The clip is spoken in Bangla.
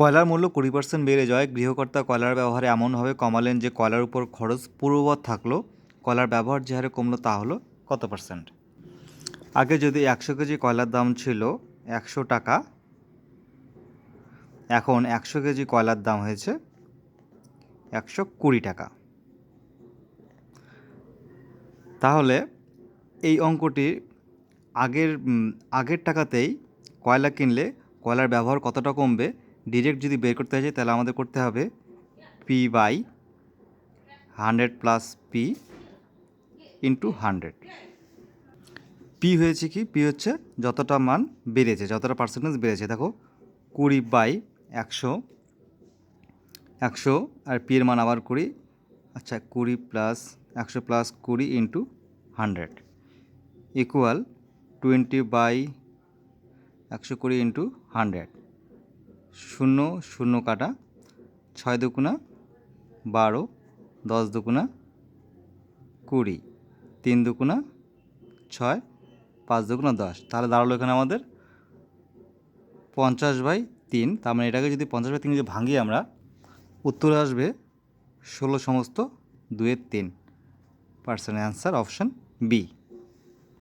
কয়লার মূল্য 20% বেড়ে যাওয়ায় গৃহকর্তা কয়লার ব্যবহারে এমনভাবে কমালেন যে কয়লার উপর খরচ পূর্ববৎ থাকলো। কয়লার ব্যবহার যে হারে কমলো তা হলো কত পার্সেন্ট? আগে যদি 100 কেজি কয়লার দাম ছিল 100 টাকা, এখন 100 কেজি কয়লার দাম হয়েছে 120 টাকা। তাহলে এই অঙ্কটি আগের টাকাতেই কয়লা কিনলে কয়লার ব্যবহার কতটা কমবে ডিরেক্ট যদি বের করতে চাই তাহলে আমাদের করতে হবে P/100 plus P into 100। P হয়েছে কি? পি হচ্ছে যতটা মান বেড়েছে, যতটা পার্সেন্টেজ বেড়েছে। দেখো 20/100, 100 আর পি এর মান আবার 20। আচ্ছা 20 plus 100 plus 20 into 100 equal 20/120 into 100। 0 0 কাটা, 6 দুগুণা 12, 10 দুগুণা 20, 3 দুগুণা 6, 5 দুগুণা 10। তাহলে দাঁড়ালো এখানে আমাদের 50/3। তার মানে এটাকে যদি 50/3 যদি ভাঙি আমরা, উত্তরে আসবে 16 সমস্ত 2/3%। Answer option B.